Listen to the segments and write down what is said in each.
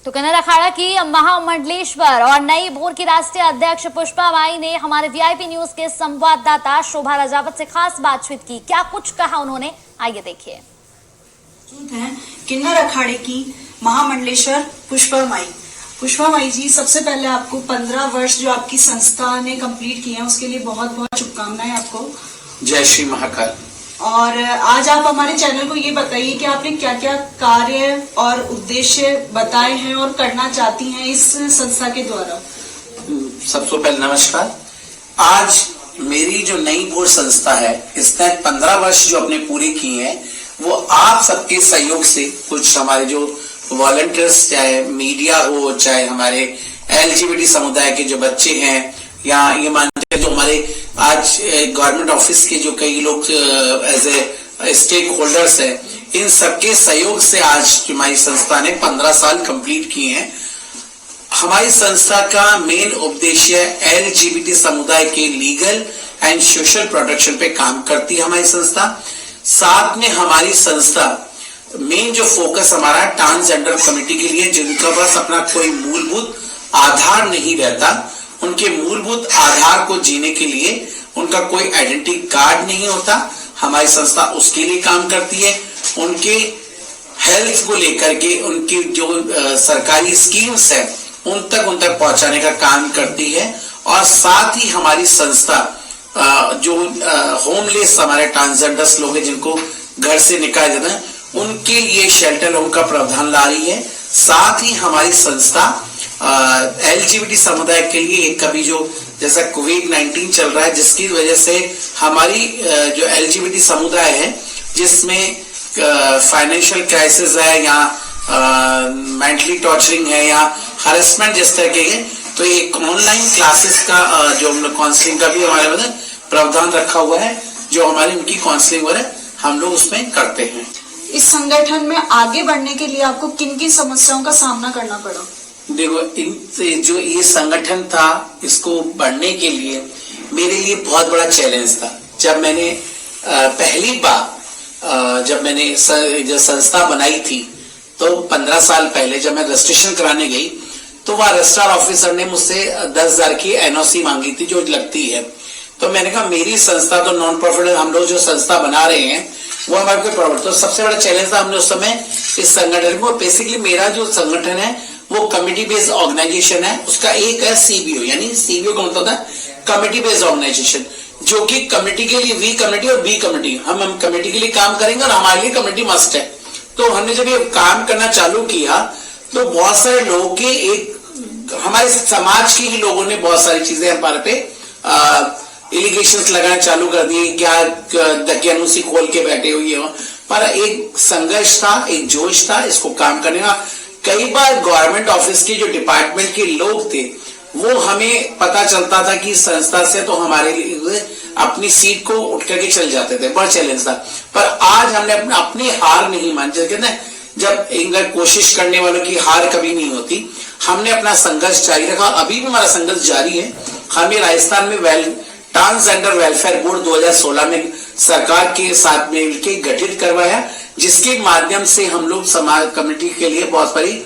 तो किन्नर अखाड़ा की महामंडलेश्वर और नई भोर की राष्ट्रीय अध्यक्ष पुष्पा माई ने हमारे वीआईपी न्यूज के संवाददाता शोभा राजावत से खास बातचीत की। क्या कुछ कहा उन्होंने, आइए देखिए। किन्नर अखाड़े की महामंडलेश्वर पुष्पा माई जी, सबसे पहले आपको 15 वर्ष जो आपकी संस्था ने कंप्लीट किए हैं उसके लिए बहुत बहुत शुभकामनाएं आपको। जय श्री महाकाल। और आज आप हमारे चैनल को ये बताइए कि आपने क्या क्या कार्य और उद्देश्य बताए हैं और करना चाहती हैं इस संस्था के द्वारा। सबसे पहले नमस्कार। आज मेरी जो नई भोर संस्था है इसने 15 वर्ष जो अपने पूरे किए हैं वो आप सबके सहयोग से, कुछ हमारे जो वॉलंटियर्स, चाहे मीडिया हो, चाहे हमारे LGBT समुदाय के जो बच्चे हैं, या ये मानते हैं जो हमारे आज गवर्नमेंट ऑफिस के जो कई लोग एज ए स्टेक होल्डर्स हैं, इन सबके सहयोग से आज हमारी संस्था ने 15 साल कंप्लीट किए हैं। हमारी संस्था का मेन उद्देश्य LGBT समुदाय के लीगल एंड सोशल प्रोटेक्शन पे काम करती है हमारी संस्था। साथ में हमारी संस्था मेन जो फोकस हमारा ट्रांसजेंडर कम्युनिटी के लिए, जिनका पास अपना कोई मूलभूत आधार नहीं रहता, उनके मूलभूत आधार को जीने के लिए उनका कोई आइडेंटिटी कार्ड नहीं होता, हमारी संस्था उसके लिए काम करती है। उनके हेल्थ को लेकर के उनकी जो सरकारी स्कीम्स है उन तक पहुंचाने का काम करती है। और साथ ही हमारी संस्था जो होमलेस हमारे ट्रांसजेंडर्स लोग हैं जिनको घर से निकाला जाता है, उनके लिए शेल्टर होम का प्रावधान ला रही है। साथ ही हमारी संस्था LGBT समुदाय के लिए कभी जो जैसा कोविड-19 चल रहा है, जिसकी वजह से हमारी जो LGBT समुदाय है जिसमें फाइनेंशियल क्राइसिस है या मेंटली टॉर्चरिंग है या हरेसमेंट जिस तरह के है, तो एक ऑनलाइन क्लासेस का जो हम लोग काउंसलिंग का भी हमारे प्रावधान रखा हुआ है, जो हमारी उनकी काउंसलिंग हो रहा है हम लोग उसमें करते हैं। इस संगठन में आगे बढ़ने के लिए आपको किन किन समस्याओं का सामना करना पड़ा? देखो, जो ये संगठन था, इसको बढ़ने के लिए मेरे लिए बहुत बड़ा चैलेंज था। जब मैंने पहली बार जब मैंने जो संस्था बनाई थी, तो 15 साल पहले जब मैं रजिस्ट्रेशन कराने गई तो वह रजिस्ट्रार ऑफिसर ने मुझसे 10,000 की NOC मांगी थी जो लगती है। तो मैंने कहा मेरी संस्था तो नॉन प्रॉफिट, हम लोग जो संस्था बना रहे हैं वो हमारे को प्रॉफिट। तो सबसे बड़ा चैलेंज था हमने उस समय इस संगठन को। बेसिकली मेरा जो संगठन है वो कमिटी बेस्ड ऑर्गेनाइजेशन है। उसका एक है CBO, यानी CBO का मतलब है कमिटी बेस्ड ऑर्गेनाइजेशन, जो कि कमिटी के लिए V कमिटी और B कमिटी, हम कमिटी के लिए काम करेंगे और हमारे लिए कमिटी मस्ट है। तो हमने जब ये काम करना चालू किया तो बहुत सारे लोगों के, एक हमारे समाज के ही लोगों ने बहुत सारी चीजें हमारे पे एलिगेशंस लगाना चालू कर दिए, क्या दकियानुसी खोल के बैठे हुए हो। पर एक संघर्ष था, एक जोश था इसको काम करने का। कई बार गवर्नमेंट ऑफिस के जो डिपार्टमेंट के लोग थे वो हमें पता चलता था कि संस्था से, तो हमारे लिए अपनी सीट को उठ करके चल जाते थे। बड़ा चैलेंज था। पर आज हमने अपनी हार नहीं मानी। कहते हैं जब एक कोशिश करने वालों की हार कभी नहीं होती। हमने अपना संघर्ष जारी रखा, अभी भी हमारा संघर्ष जारी है। हमें राजस्थान में ट्रांसजेंडर वेलफेयर बोर्ड 2016 में सरकार के साथ मिलकर गठित करवाया, जिसके माध्यम से हम लोग समाज कम्युनिटी के लिए बहुत सारी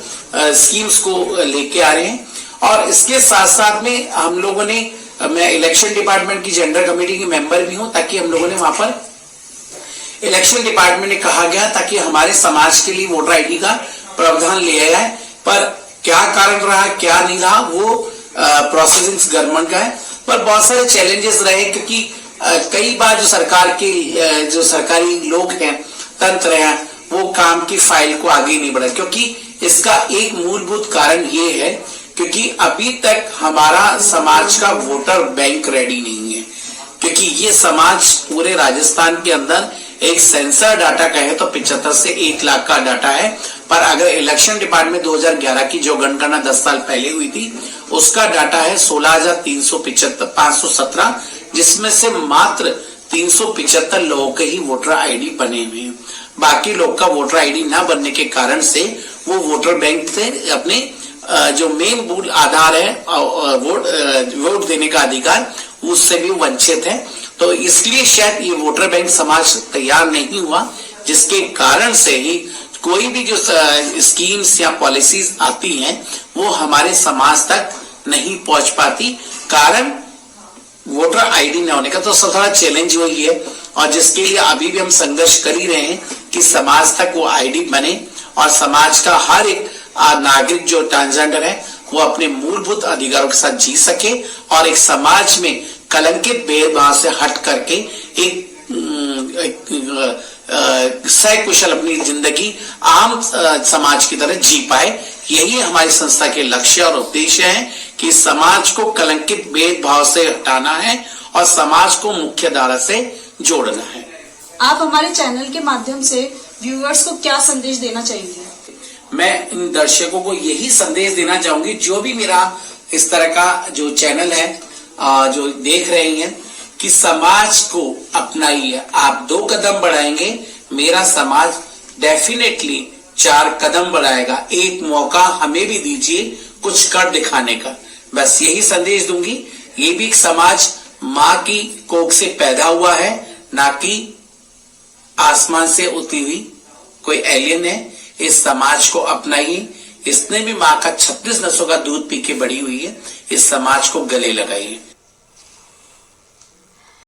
स्कीम्स को लेके आ रहे हैं। और इसके साथ साथ में हम लोगों ने, मैं इलेक्शन डिपार्टमेंट की जेंडर कमेटी की मेंबर भी हूं, ताकि हम लोगों ने वहां पर इलेक्शन डिपार्टमेंट ने कहा गया ताकि हमारे समाज के लिए वोटर ID का प्रावधान लिया जाए। पर क्या कारण रहा क्या नहीं रहा वो प्रोसेसिंग गवर्नमेंट का है। पर बहुत सारे चैलेंजेस रहे, क्योंकि कई बार जो सरकार के जो सरकारी लोग हैं, तंत्र है, वो काम की फाइल को आगे नहीं बढ़ा। क्योंकि इसका एक मूलभूत कारण ये है क्योंकि अभी तक हमारा समाज का वोटर बैंक रेडी नहीं है। क्योंकि ये समाज पूरे राजस्थान के अंदर एक सेंसर डाटा का है तो 75 से 1 लाख का डाटा है। पर अगर इलेक्शन डिपार्टमेंट 2011 की जो जनगणना 10 साल पहले हुई थी उसका डाटा है 16,517, जिसमें से मात्र 375 लोगों के ही वोटर ID बने हुए हैं। बाकी लोग का वोटर ID न बनने के कारण से वो वोटर बैंक से अपने जो मेन मूल आधार है वोट देने का अधिकार, उससे भी वंचित है। तो इसलिए शायद ये वोटर बैंक समाज तैयार नहीं हुआ, जिसके कारण से ही कोई भी जो स्कीम्स या पॉलिसीज आती हैं वो हमारे समाज तक नहीं पहुंच पाती, कारण वोटर आईडी न होने का। तो सबसे बड़ा चैलेंज वही है, और जिसके लिए अभी भी हम संघर्ष कर ही रहे हैं कि समाज तक वो आईडी बने और समाज का हर एक नागरिक जो ट्रांसजेंडर है वो अपने मूलभूत अधिकारों के साथ जी सके और एक समाज में कलंकित भेदभाव से हट करके एक सकुशल अपनी जिंदगी आम समाज की तरह जी पाए। यही हमारी संस्था के लक्ष्य और उद्देश्य है कि समाज को कलंकित भेदभाव से हटाना है और समाज को मुख्य धारा से जोड़ना है। आप हमारे चैनल के माध्यम से व्यूअर्स को क्या संदेश देना चाहेंगे? मैं इन दर्शकों को यही संदेश देना चाहूंगी, जो भी मेरा इस तरह का जो चैनल है जो देख रहे हैं, कि समाज को अपनाइए। आप 2 कदम बढ़ाएंगे, मेरा समाज डेफिनेटली 4 कदम बढ़ाएगा। एक मौका हमें भी दीजिए कुछ कर दिखाने का, बस यही संदेश दूंगी। ये भी एक समाज माँ की कोख से पैदा हुआ है, ना कि आसमान से उतरी हुई कोई एलियन है। इस समाज को अपनाइए, इसने भी माँ का 36 नसों का दूध पी के बड़ी हुई है। इस समाज को गले लगाइए।